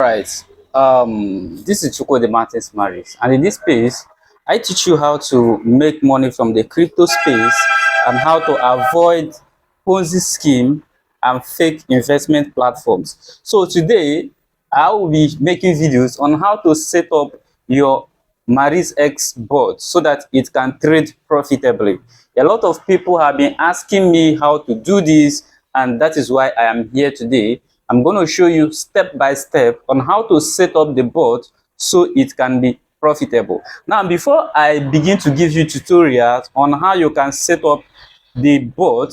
Right. This is Chuko the Martins Maris, and in this space, I teach you how to make money from the crypto space and how to avoid Ponzi scheme and fake investment platforms. So today, I will be making videos on how to set up your MARISX bot so that it can trade profitably. A lot of people have been asking me how to do this, and that is why I am here today. I'm going to show you step by step on how to set up the bot so it can be profitable. Now, before I begin to give you tutorials on how you can set up the bot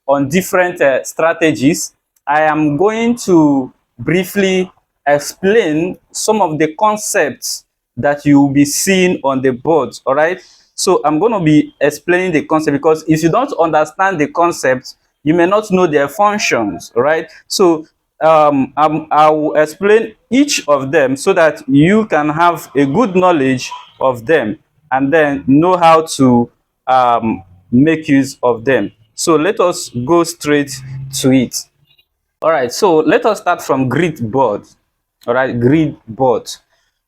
on different strategies, I am going to briefly explain some of the concepts that you will be seeing on the board. All right, so I'm going to be explaining the concept, because if you don't understand the concept, you may not know their functions. All right, so I will explain each of them so that you can have a good knowledge of them and then know how to make use of them. So let us go straight to it. All right, so let us start from grid board. All right, grid board.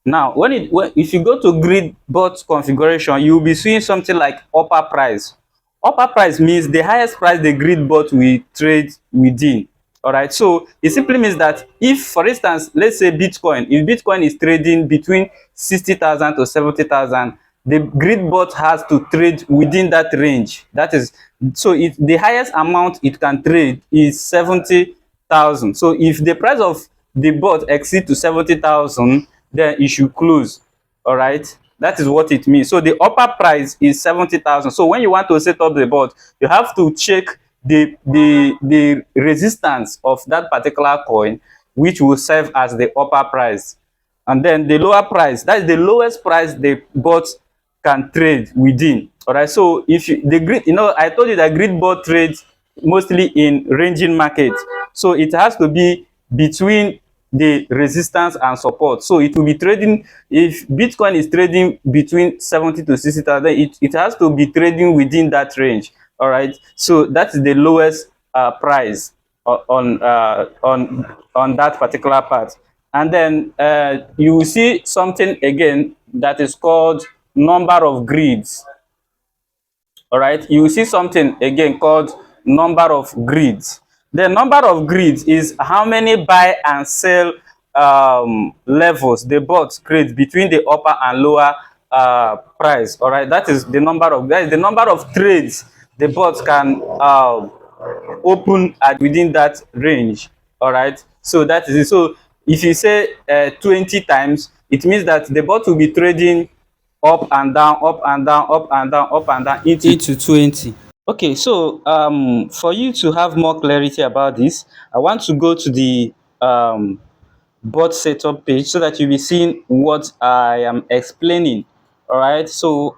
Now, if you go to grid board configuration, you'll be seeing something like upper price. Upper price means the highest price the grid bot will trade within. All right, so it simply means that if, for instance, let's say Bitcoin, if Bitcoin is trading between 60,000 to 70,000, the grid bot has to trade within that range. That is, so the highest amount it can trade is 70,000. So if the price of the bot exceeds to 70,000, then it should close. All right, that is what it means. So the upper price is 70,000. So when you want to set up the bot, you have to check the resistance of that particular coin, which will serve as the upper price, and then the lower price, that is the lowest price the bot can trade within. All right, so if you, the grid, I told you that grid bot trades mostly in ranging market, so it has to be between the resistance and support. So it will be trading, if Bitcoin is trading between 70 to 60,000, it has to be trading within that range. All right, so that's the lowest price on that particular part. And then you will see something again that is called number of grids. All right, you will see something again called number of grids. The number of grids is how many buy and sell levels the bot creates between the upper and lower price. All right, that is the number of trades the bot can open at within that range. All right, so that is it. So if you say 20 times, it means that the bot will be trading up and down, up and down, up and down, up and down into 20. Okay, so for you to have more clarity about this, I want to go to the bot setup page so that you'll be seeing what I am explaining. All right, so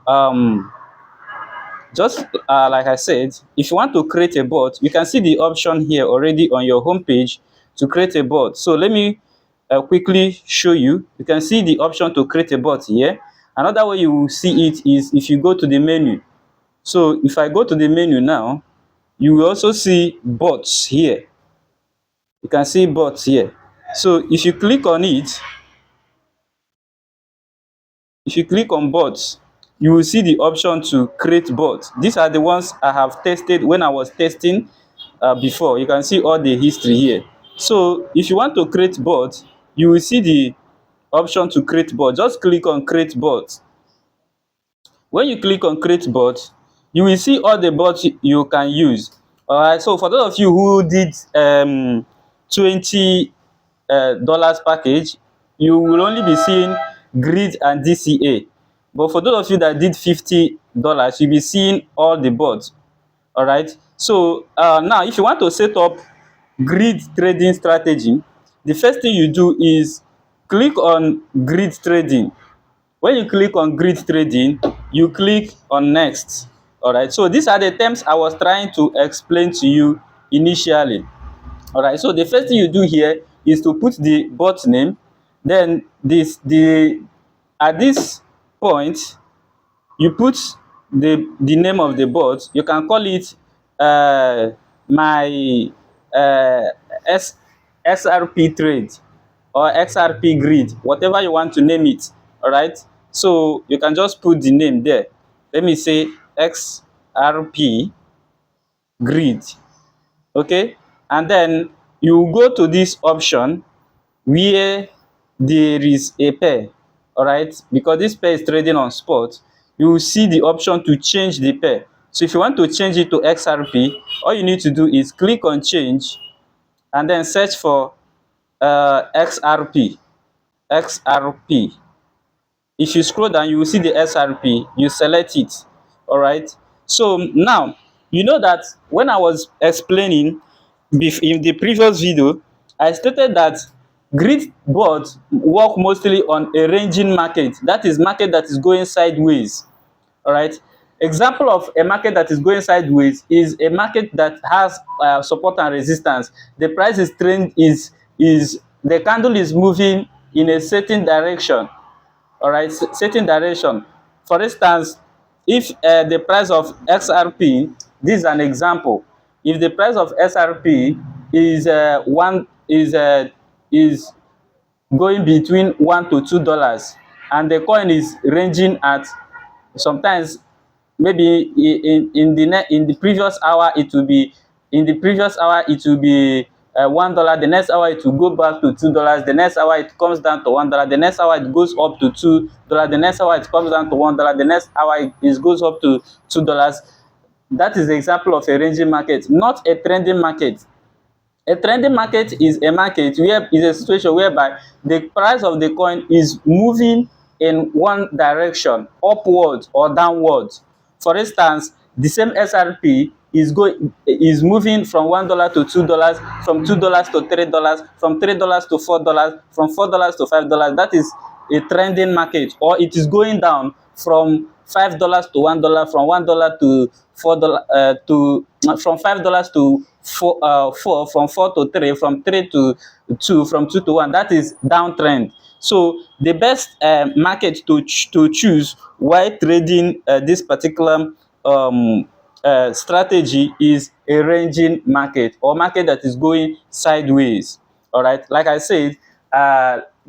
just like I said, if you want to create a bot, you can see the option here already on your home page to create a bot. So let me quickly show you. You can see the option to create a bot here. Another way you will see it is if you go to the menu. So if I go to the menu now, you will also see bots here. You can see bots here. So if you click on it, if you click on bots, you will see the option to create bots. These are the ones I have tested when I was testing before. You can see all the history here. So if you want to create bots, you will see the option to create bot. Just click on create bot. When you click on create bot, you will see all the bots you can use. All right, so for those of you who did $20 package, you will only be seeing grid and DCA. But for those of you that did $50, you'll be seeing all the bots. All right, so now if you want to set up grid trading strategy, the first thing you do is click on grid trading. When you click on grid trading, you click on next. All right, so these are the terms I was trying to explain to you initially. All right, so the first thing you do here is to put the bot name. Then at this point, you put the name of the bot. You can call it my uh, SRP trade, or XRP grid, whatever you want to name it. All right, so you can just put the name there. Let me say XRP grid. Okay, and then you go to this option where there is a pair. All right, because this pair is trading on spot, you will see the option to change the pair. So if you want to change it to XRP, all you need to do is click on change and then search for XRP. XRP. If you scroll down, you will see the XRP. You select it. All right. So now you know that when I was explaining in the previous video, I stated that grid boards work mostly on a ranging market. That is market that is going sideways. All right. Example of a market that is going sideways is a market that has support and resistance. The price is trend is the candle is moving in a certain direction. All right, certain direction. For instance, if the price of XRP, this is an example. If the price of XRP is is going between $1 to $2, and the coin is ranging at sometimes maybe in the previous hour it will be $1. The next hour it will go back to $2. The next hour it comes down to $1. The next hour it goes up to $2. The next hour it comes down to $1. The next hour it goes up to $2. That is the example of a ranging market, not a trending market. A trending market is a market where is a situation whereby the price of the coin is moving in one direction, upwards or downwards. For instance, the same SRP is moving from $1 to $2, from $2 to $3, from $3 to $4, from $4 to $5. That is a trending market, or it is going down from $5 to $1, from $1 to $4 to from $5 to four, from 4 to 3, from 3 to 2, from 2 to 1. That is downtrend. So the best market to choose while trading this particular strategy is a ranging market, or market that is going sideways. All right, like I said,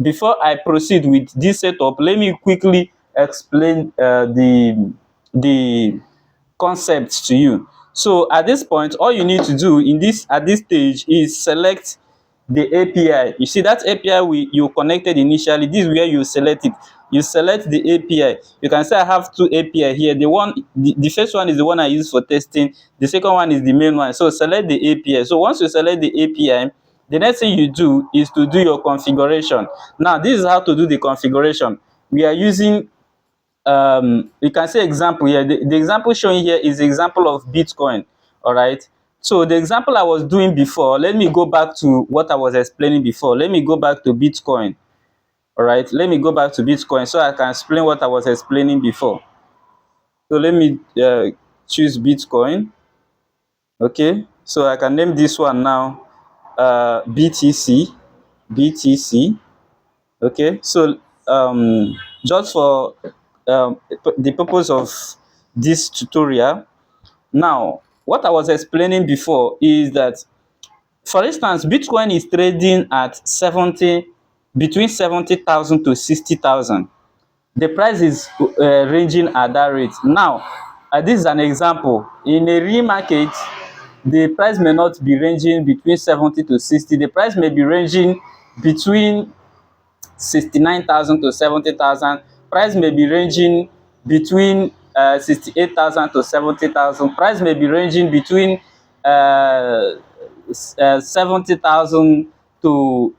before I proceed with this setup, let me quickly explain the concepts to you. So at this point, all you need to do at this stage is select the API. You see that API you connected initially. This is where you select it. You select the API. You can say I have two API here. The first one is the one I use for testing. The second one is the main one. So select the API. So once you select the API, the next thing you do is to do your configuration. Now this is how to do the configuration. We are using you can say example here. The example showing here is the example of Bitcoin. All right, so the example I was doing before, let me go back to what I was explaining before. Let me go back to Bitcoin. All right, let me go back to Bitcoin so I can explain what I was explaining before. So let me choose Bitcoin. Okay, so I can name this one now BTC. Okay, so just for the purpose of this tutorial, now what I was explaining before is that, for instance, Bitcoin is trading at between 70,000 to 60,000. The price is ranging at that rate. Now this is an example. In a real market, the price may not be ranging between 70 to 60. The price may be ranging between 69,000 to 70,000. Price may be ranging between 68,000 to 70,000. Price may be ranging between 70,000 to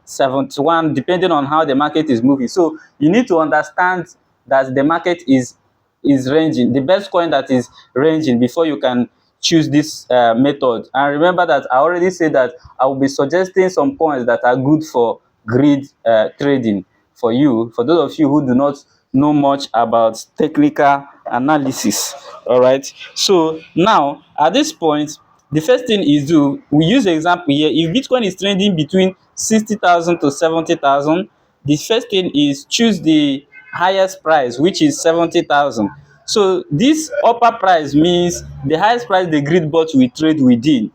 71, depending on how the market is moving. So you need to understand that the market is ranging, the best coin that is ranging, before you can choose this method. And remember that I already said that I will be suggesting some coins that are good for grid trading for you, for those of you who do not know much about technical analysis. All right, so now at this point, the first thing is we use the example here. If Bitcoin is trending between 60,000 to 70,000, the first thing is choose the highest price, which is 70,000. So this upper price means the highest price the grid bot will trade within,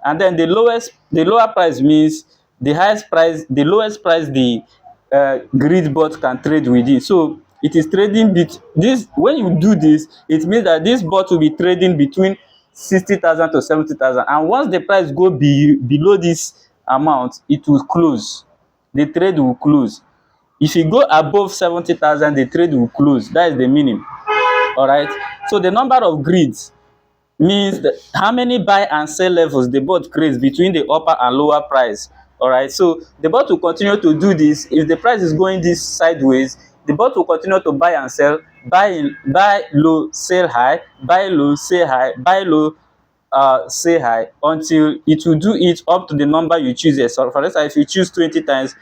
and then the lower price means the highest price, the lowest price the grid bot can trade within. So it is trading this. When you do this, it means that this bot will be trading between 60,000 to 70,000, and once the price go below this amount, it will close. The trade will close. If you go above 70,000, the trade will close. That is the meaning. All right. So the number of grids means that how many buy and sell levels the bot creates between the upper and lower price. All right. So the bot will continue to do this. If the price is going this sideways, the bot will continue to buy and sell, buy low, sell high, buy low, sell high, buy low, say high, until it will do it up to the number you choose. So for instance, if you choose 20 times,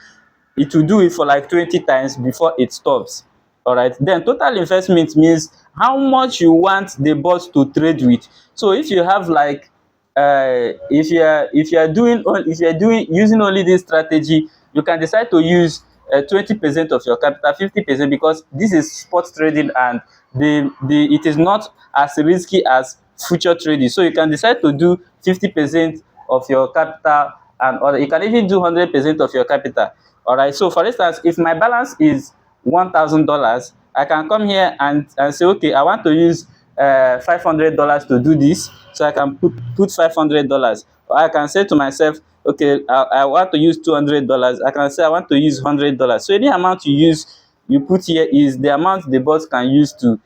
it will do it for like 20 times before it stops. All right. Then total investment means how much you want the bot to trade with. So if you have like if you are doing using only this strategy, you can decide to use 20% of your capital, 50%, because this is spot trading, and the it is not as risky as future trading. So you can decide to do 50% of your capital, and or you can even do 100% of your capital. All right. So for instance, if my balance is $1,000, I can come here and say, okay, I want to use $500 to do this. So I can put $500. Or I can say to myself, okay, I want to use $200. I can say I want to use $100. So any amount you put here is the amount the bot can use to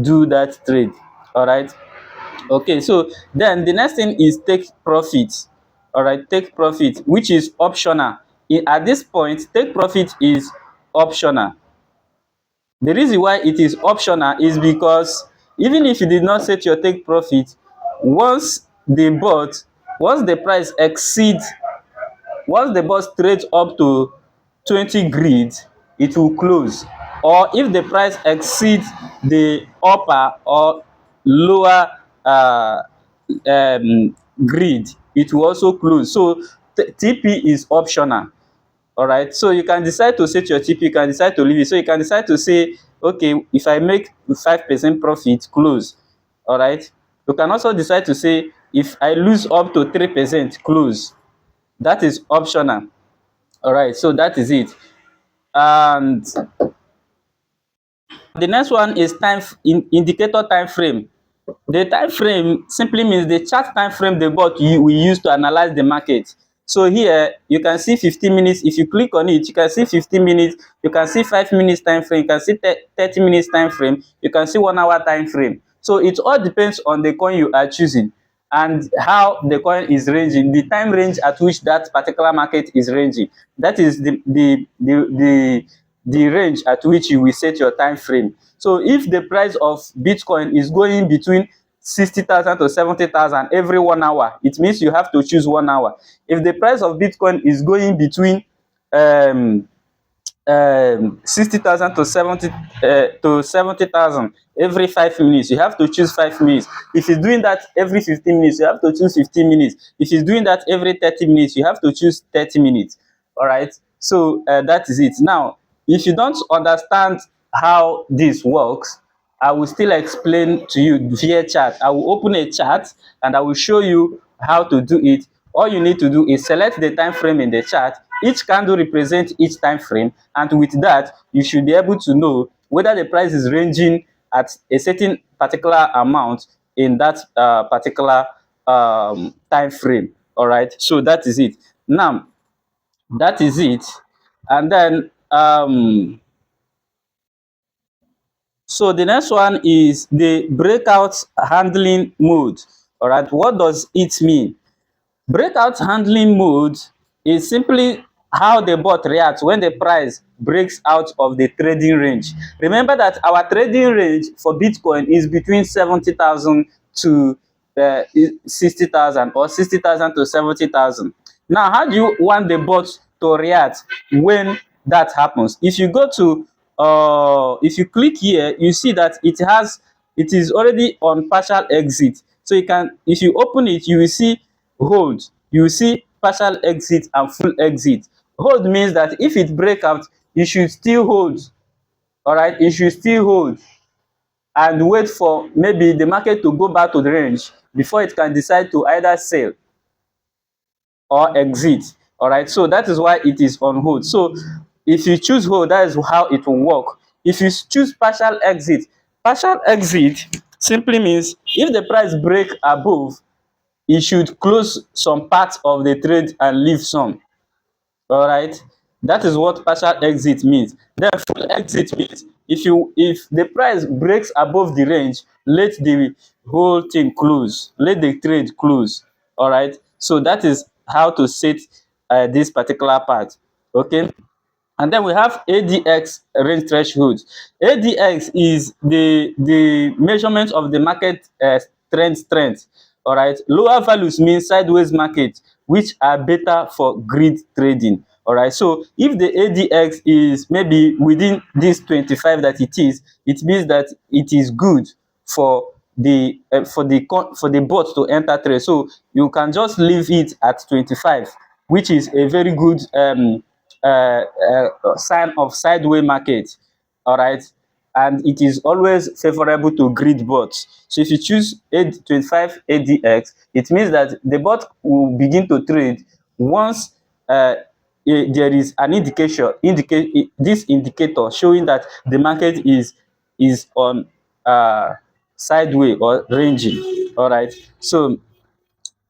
do that trade. All right. Okay, so then the next thing is take profit. All right, take profit, which is optional. At this point, take profit is optional. The reason why it is optional is because even if you did not set your take profit, once the bot once the price exceeds once the bot trades up to 20 grids, it will close. Or if the price exceeds the upper or lower grid, it will also close. So TP is optional. All right. So you can decide to set your TP, you can decide to leave it. So you can decide to say, okay, if I make 5% profit, close. All right. You can also decide to say, if I lose up to 3%, close. That is optional. All right. So that is it. And the next one is indicator time frame. The time frame simply means the chart time frame the bot we use to analyze the market. So here you can see 15 minutes. If you click on it, you can see 15 minutes, you can see 5 minutes time frame, you can see 30 minutes time frame, you can see 1 hour time frame. So it all depends on the coin you are choosing and how the coin is ranging, the time range at which that particular market is ranging. That is the range at which you will set your time frame. So if the price of Bitcoin is going between 60,000 to 70,000 every 1 hour, it means you have to choose 1 hour. If the price of Bitcoin is going between 60,000 to 70,000 every 5 minutes, you have to choose 5 minutes. If it's doing that every 15 minutes, you have to choose 15 minutes. If it's doing that every 30 minutes, you have to choose 30 minutes. All right. So that is it. Now, if you don't understand how this works, I will still explain to you via chat. I will open a chat and I will show you how to do it. All you need to do is select the time frame in the chart. Each candle represents each time frame, and with that, you should be able to know whether the price is ranging at a certain particular amount in that particular time frame. All right. So that is it. Now, that is it. And then so the next one is the breakout handling mode. All right, what does it mean? Breakout handling mode is simply how the bot reacts when the price breaks out of the trading range. Remember that our trading range for Bitcoin is between 70,000 to 60,000, or 60,000 to 70,000. Now, how do you want the bot to react when that happens? If you go to if you click here, you see that it is already on partial exit. So you can, if you open it, you will see hold, you will see partial exit and full exit. Hold means that if it break out, you should still hold. All right, you should still hold and wait for maybe the market to go back to the range before it can decide to either sell or exit. All right, so that is why it is on hold. So if you choose hold, that is how it will work. If you choose partial exit simply means if the price break above, e should close some part of the trade and leave some. All right, that is what partial exit means. Then full exit means if the price breaks above the range, let the whole thing close, let the trade close. All right, so that is how to set this particular part. Okay, and then we have ADX range threshold. ADX is the measurement of the market trend strength. All right, lower values mean sideways market, which are better for greed trading. All right, so if the ADX is maybe within this 25 that it is, it means that it is good for the bot to enter trade. So you can just leave it at 25, which is a very good sign of sideways market. All right, and it is always favorable to greed bots. So if you choose 25 ADX, it means that the bot will begin to trade once there is an this indicator showing that the market is on sideways or ranging. All right, so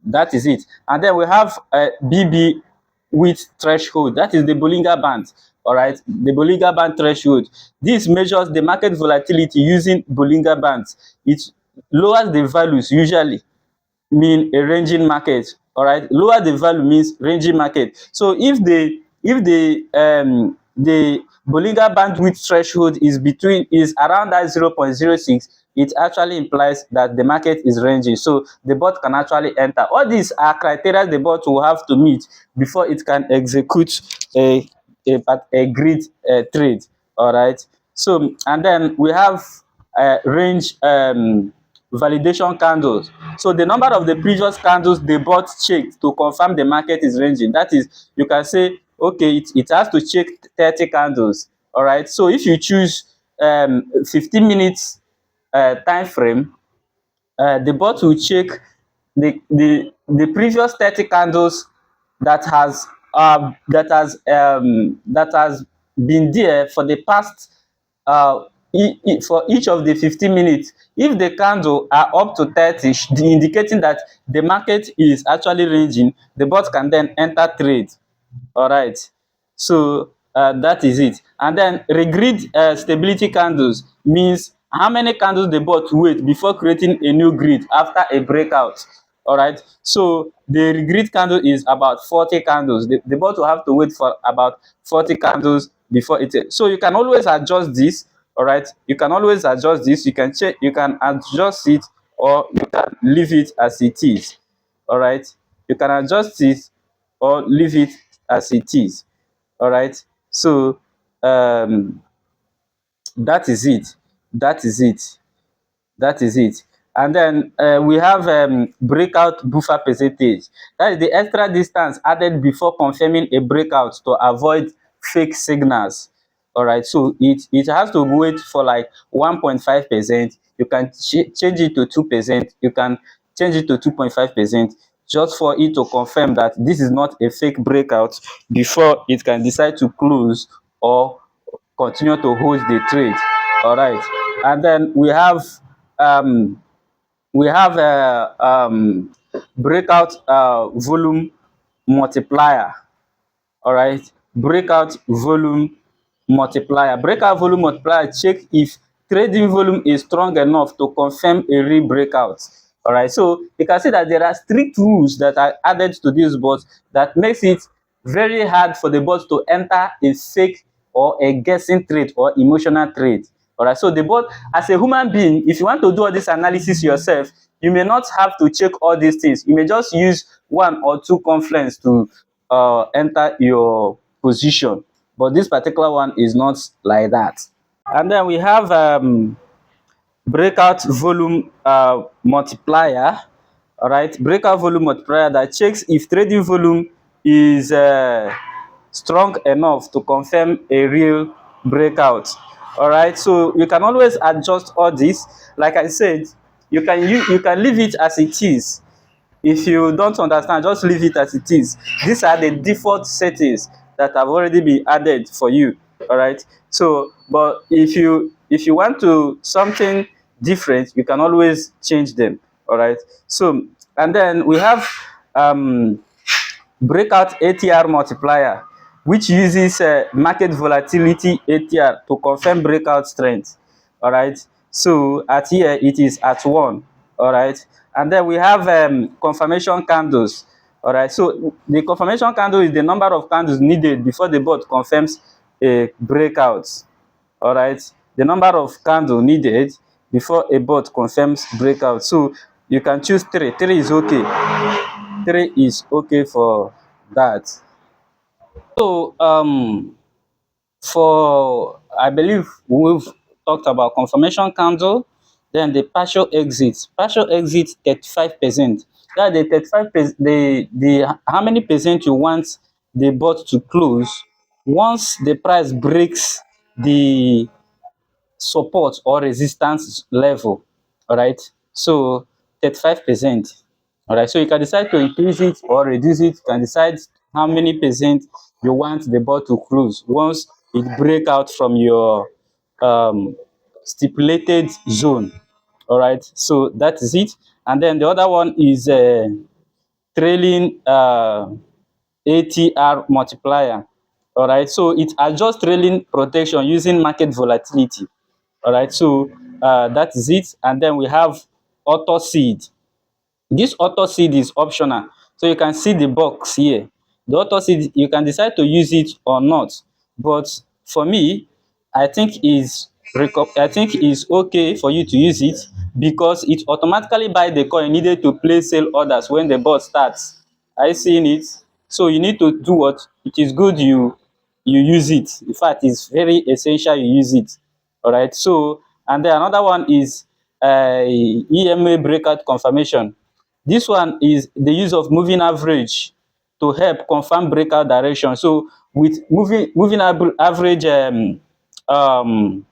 that is it. And then we have BB width threshold. That is the Bollinger Band. All right, the Bollinger Band threshold. This measures the market volatility using Bollinger Bands. It lowers the values usually mean a ranging market. All right, lower the value means ranging market. So if the Bollinger bandwidth threshold is around that 0.06, it actually implies that the market is ranging, so the bot can actually enter. All these are criteria the bot will have to meet before it can execute a grid trade. All right, so and then we have range validation candles. So the number of the previous candles the bot checked to confirm the market is ranging. That is, you can say, okay, it has to check 30 candles. All right, so if you choose 15 minutes time frame, the bot will check the previous 30 candles that has been there for the past for each of the 15 minutes. If the candle are up to 30, indicating that the market is actually ranging, the bot can then enter trade. All right, so that is it. And then regrid stability candles means how many candles the bot wait before creating a new grid after a breakout. All right, so the regrid candle is about 40 candles. The bot will have to wait for about 40 candles before it. So you can always adjust this. All right, you can always adjust this. You can check, you can adjust it, or you can leave it as it is. All right, you can adjust it or leave it as it is. All right, so um that is it. That is it. That is it. And then we have breakout buffer percentage. That is the extra distance added before confirming a breakout to avoid fake signals. All right, so it has to wait for like 1.5%. You can change it to 2%. You can change it to 2.5%, just for it to confirm that this is not a fake breakout before it can decide to close or continue to hold the trade. All right, and then um, we have a breakout volume multiplier. All right, breakout volume multiplier. Breakout volume multiplier check if trading volume is strong enough to confirm a real breakout. All right, so you can see that there are strict rules that are added to this bot that makes it very hard for the bot to enter a fake or a guessing trade or emotional trade. All right, so the bot, as a human being, if you want to do all this analysis yourself, you may not have to check all these things. You may just use one or two confluence to enter your position, but this particular one is not like that. And then we have breakout volume multiplier. All right, breakout volume multiplier that checks if trading volume is strong enough to confirm a real breakout. All right, so you can always adjust all this. Like I said, you can leave it as it is. if you don't understand, just leave it as it is. These are the default settings that have already been added for you. All right. So but if you want to something different, you can always change them. All right. So and then we have um breakout ATR multiplier, which uses market volatility ATR to confirm breakout strength. All right. So at here it is at 1. All right. And then we have confirmation candles. All right. So the confirmation candle is the number of candles needed before the bot confirms a breakout. All right. The number of candle needed before a bot confirms breakout. So you can choose 3. 3 is okay. 3 is okay for that. So for I believe we've talked about confirmation candle, then the partial exit. Partial exit 35%. That the 35%, the how many percent you want the bot to close once the price breaks the support or resistance level. All right. So 35%. All right. So you can decide to increase it or reduce it. You can decide how many percent you want the bot to close once it break out from your um, stipulated zone. All right. So that is it. And then the other one is trailing ATR multiplier. All right. So it adjusts trailing protection using market volatility. All right. So that is it. And then we have auto seed. This auto seed is optional. So you can see the box here. The auto seed, you can decide to use it or not. But for me, I think is okay for you to use it because it automatically buy the coin needed to place sale orders when the bot starts. Are you seeing it? So you need to do what? It is good you use it. In fact, it's very essential you use it. All right. So and then another one is EMA breakout confirmation. This one is the use of moving average to help confirm breakout direction. So with moving average um,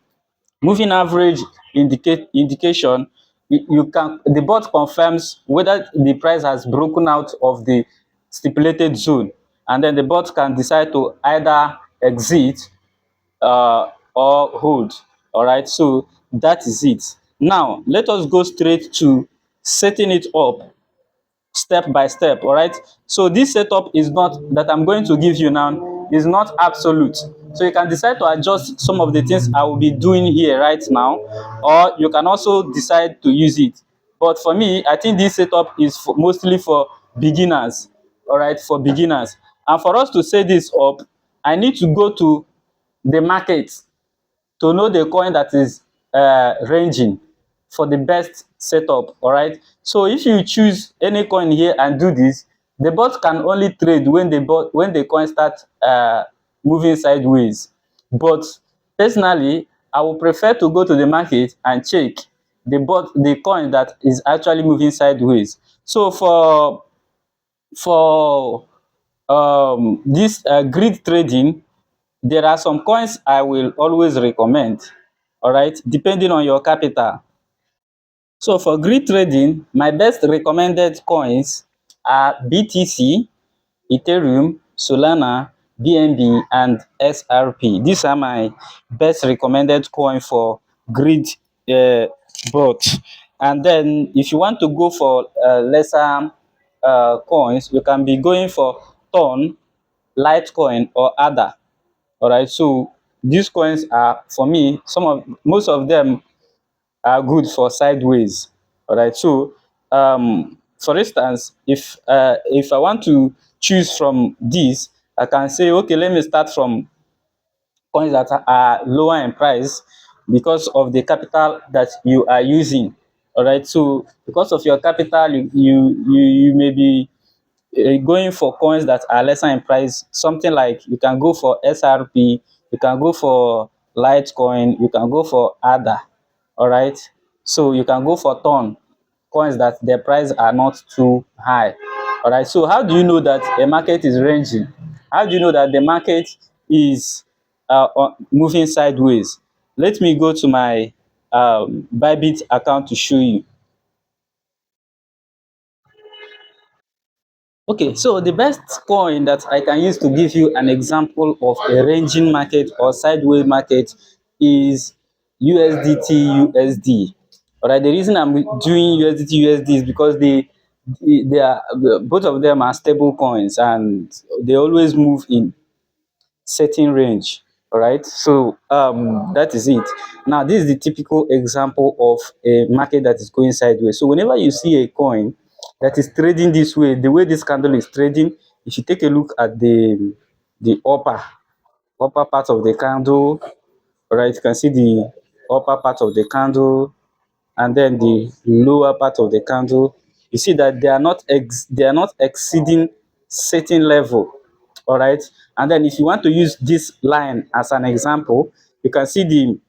moving average indication, you can the bot confirms whether the price has broken out of the stipulated zone, and then the bot can decide to either exit or hold. All right, so that is it. Now let us go straight to setting it up step by step. All right, so this setup is not that I'm going to give you now is not absolute, so you can decide to adjust some of the things I will be doing here right now, or you can also decide to use it. But for me, I think this setup is mostly for beginners. All right, for beginners. And for us to set this up, I need to go to the market to know the coin that is ranging for the best setup. All right, so if you choose any coin here and do this, the bot can only trade when the coin start moving sideways. But personally, I would prefer to go to the market and check the coin that is actually moving sideways. So for this grid trading, there are some coins I will always recommend. All right, depending on your capital. So for grid trading, my best recommended coins are BTC, Ethereum, Solana, BNB, and XRP. These are my best recommended coin for grid uh, bot. And then if you want to go for lesser coins, you can be going for Ton, Litecoin, or other. All right, so these coins are for me most of them are good for sideways. All right, so for instance, if I want to choose from these, I can say okay, let me start from coins that are lower in price because of the capital that you are using. All right, so because of your capital, you may be going for coins that are lesser in price, something like you can go for SRP, you can go for Litecoin, you can go for ADA. All right, so you can go for Ton, coins that their price are not too high. All right, so how do you know that a market is ranging? How do you know that the market is moving sideways? Let me go to my Bybit account to show you. Okay, so the best coin that I can use to give you an example of a ranging market or sideways market is USDT USD. All right, the reason I'm doing USDT USD is because they are, both of them are stable coins and they always move in certain range. All right, so that is it. Now this is the typical example of a market that is going sideways. So whenever you see a coin that is trading this way, the way this candle is trading, if you take a look at the upper part of the candle, all right, you can see the upper part of the candle and then the lower part of the candle. You see that they are not exceeding certain level. All right, and then if you want to use this line as an example, you can see the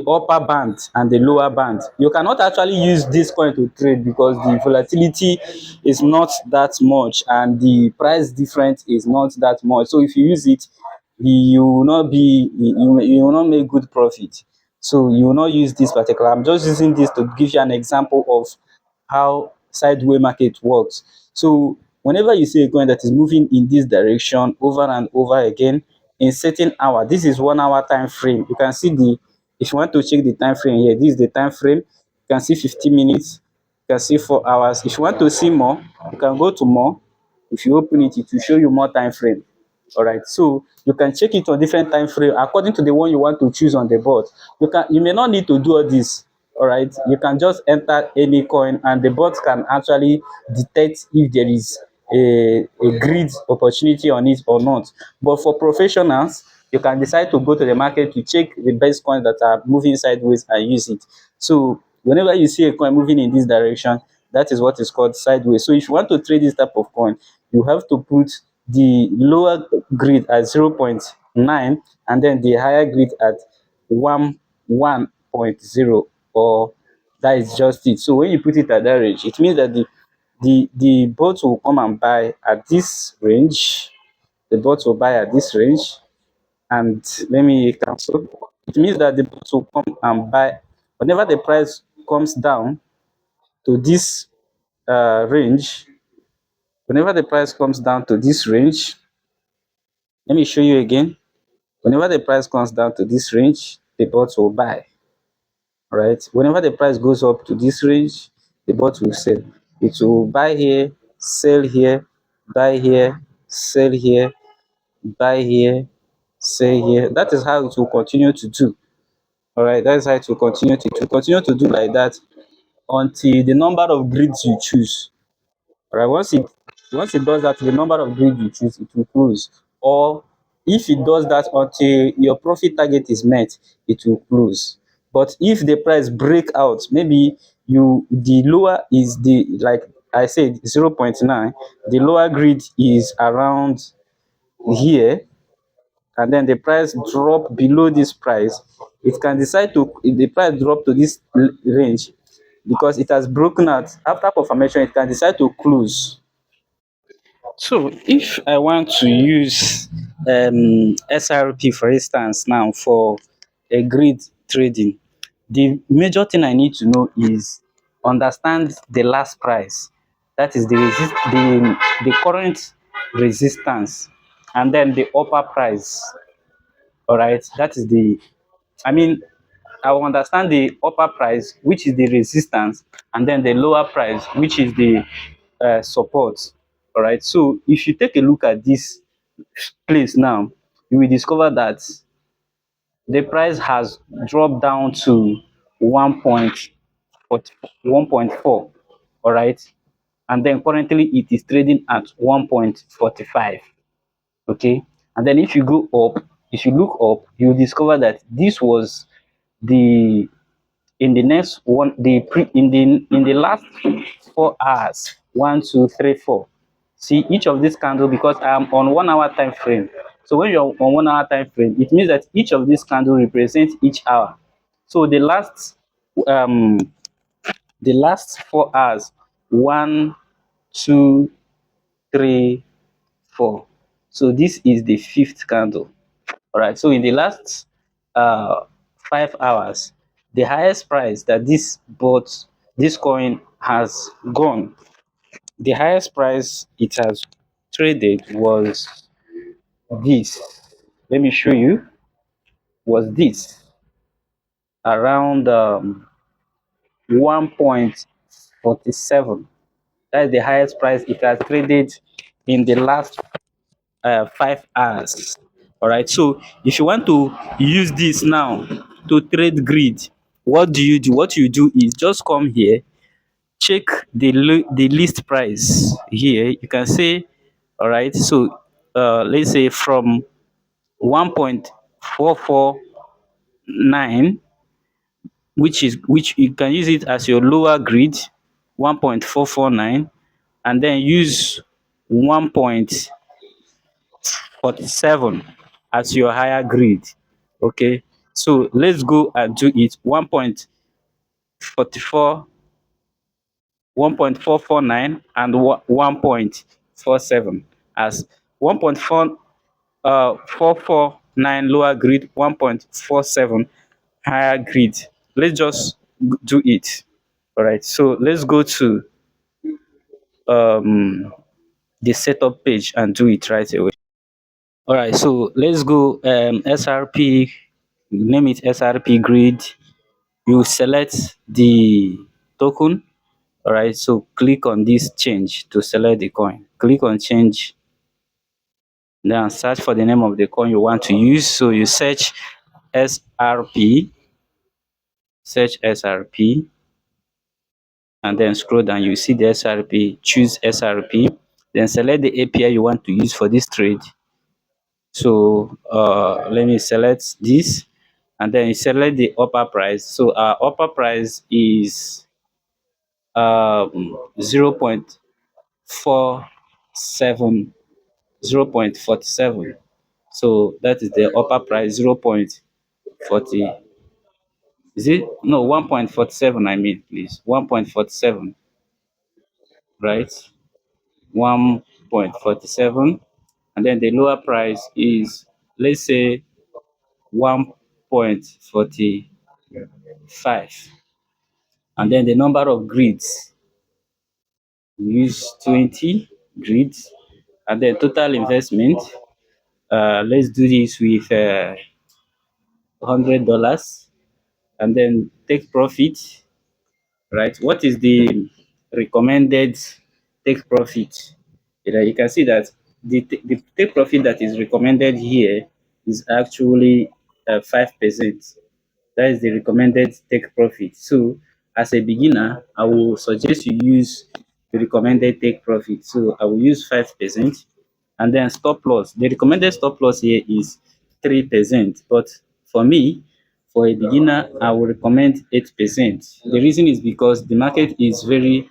upper band and the lower band. You cannot actually use this coin to trade because the volatility is not that much and the price difference is not that much. So if you use it, you will not be you will not make good profit. So you will not use this particular. I'm just using this to give you an example of how sideways market works. So whenever you see a coin that is moving in this direction over and over again in certain hour, this is 1 hour time frame. You can see the if you want to check the time frame here, this is the time frame. You can see 50 minutes, you can see 4 hours. If you want to see more, you can go to more. If you open it, it will show you more time frame. All right, so you can check it on different time frame according to the one you want to choose on the board. You may not need to do all this. All right, you can just enter any coin and the bot can actually detect if there is a grid opportunity on it or not. But for professionals, you can decide to go to the market to check the best coins that are moving sideways and use it. So whenever you see a coin moving in this direction, that is what is called sideways. So if you want to trade this type of coin, you have to put the lower grid at 0.9 and then the higher grid at 1.0, or that is just it. So when you put it at that range, it means that the bot will come and buy at this range. The bot will buy at this range, and let me cancel. It means that the bot will come and buy whenever the price comes down to this range. Whenever the price comes down to this range, let me show you again. Whenever the price comes down to this range, the bot will buy. Right? Whenever the price goes up to this range, the bot will sell. It will buy here, sell here, buy here, sell here, buy here, sell here. That is how it will continue to do. All right, that is how it will continue to, do like that until the number of grids you choose. All right, once it does that, the number of grids you choose, it will close. Or if it does that until your profit target is met, it will close. But if the price break out, maybe the lower is the, like I said, 0.9, the lower grid is around here, and then the price drop below this price, it can decide to, if the price drop to this range, because it has broken out after confirmation, it can decide to close. So if I want to use SRP for instance now for a grid trading, the major thing I need to know is understand the last price. That is the current resistance, and then the upper price. All right, that is the, I mean, I will understand the upper price, which is the resistance, and then the lower price, which is the support. All right, so if you take a look at this place now, you will discover that the price has dropped down to 1.4. All right, and then currently it is trading at 1.45. Okay, and then if you go up, if you look up, you will discover that this was the, in the next one, in the last 4 hours, 1 2 3 4, see each of these candle, because I am on 1 hour time frame. So when you're on 1 hour time frame, it means that each of these candle represents each hour. So um the last 4 hours, 1 2 3 4, so this is the fifth candle. All right, so in the last uh 5 hours, the highest price that this bought this coin has gone. The highest price it has traded was this. Let me show you. Was this around 1.47. That is the highest price it has traded in the last 5 hours. All right. So if you want to use this now to trade grid, what do you do? What you do is just come here, check the list price here. You can say, all right. So let's say from 1.449, which you can use it as your lower grid, 1.449, and then use 1.47 as your higher grid. Okay, so let's go and do it. 1.44, 1.449, and 1.47 as 1.449 lower grid, 1.47 higher grid. Let's just do it. All right, so let's go to um the setup page and do it right away. All right, so let's go SRP, name it SRP grid. You select the token. All right, so click on this change to select the coin. Click on change, then search for the name of the coin you want to use. So you SRP, search SRP, and then scroll down. You see the SRP, choose SRP, then select the API you want to use for this trade. So let me select this, and then you select the upper price. So our upper price is 0.47, 0.47. So that is the upper price, 0.40. Is it? No, 1.47, I mean, please. 1.47, right? 1.47. And then the lower price is, let's say, 1.45. And then the number of grids, we use 20 grids. And then total investment, let's do this with $100. And then take profit, right? What is the recommended take profit? You can see that the take profit that is recommended here is actually 5%. That is the recommended take profit. So as a beginner, I will suggest you use the recommended take profit. So I will use 5%, and then stop loss. The recommended stop loss here is 3%. But for me, for a beginner, I will recommend 8%. The reason is because the market is very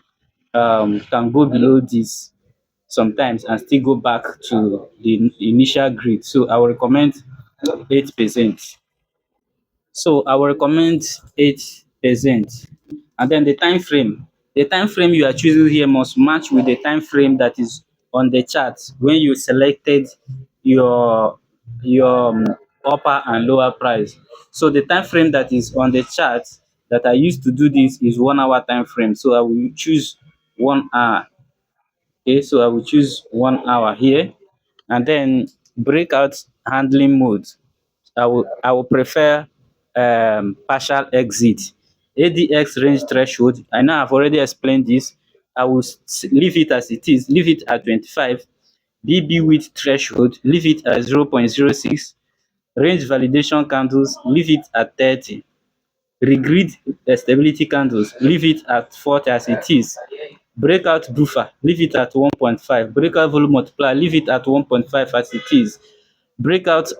can go below this sometimes and still go back to the initial grid. So I will recommend 8%. So I will recommend 8%. And then the time frame you are choosing here must match with the time frame that is on the chart when you selected your your upper and lower price. So the time frame that is on the chart that I used to do this is 1 hour time frame. So I will choose 1 hour. Okay, so I will choose 1 hour here, and then breakout handling mode. I will prefer partial exit. ADX range threshold. I know I've already explained this. I will leave it as it is. Leave it at 25. BB width threshold. Leave it at 0.06. Range validation candles. Leave it at 30. Regrid stability candles. Leave it at 40 as it is. Breakout buffer, leave it at 1.5. Breakout volume multiplier, leave it at 1.5 as it is. Breakout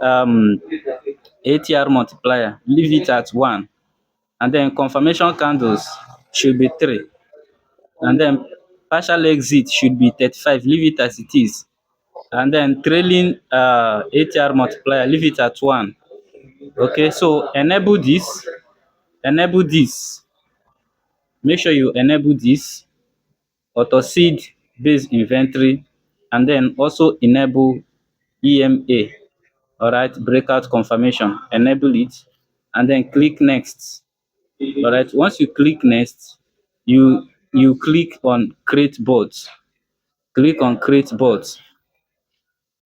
ATR multiplier, leave it at 1. And then confirmation candles should be 3. And then partial exit should be 35, leave it as it is. And then trailing ATR multiplier, leave it at 1. Okay, so enable this. Make sure you enable this auto seed based inventory, and then also enable EMA. All right, breakout confirmation, enable it, and then click next. All right, once you click next, you click on create bot. Click on create bot.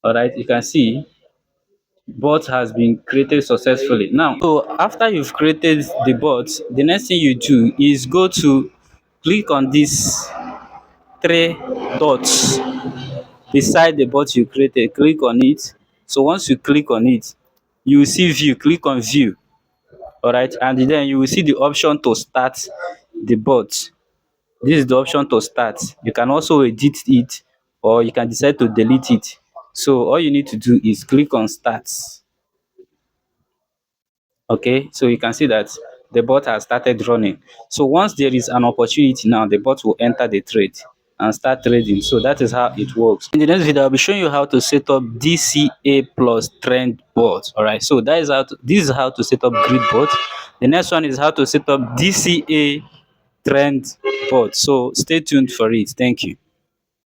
All right, you can see bot has been created successfully. Now, so after you've created the bot, the next thing you do is go to click on these three dots beside the bot you created. Click on it. So once you click on it, you will see view. Click on view. All right, and then you will see the option to start the bot. This is the option to start. You can also edit it, or you can decide to delete it. So all you need to do is click on start. Okay, so you can see that the bot has started running. So once there is an opportunity now, the bot will enter the trade and start trading. So that is how it works. In the next video, I'll be showing you how to set up DCA plus trend bot. All right, so that is how to, this is how to set up grid bot. The next one is how to set up DCA trend bot. So stay tuned for it. Thank you.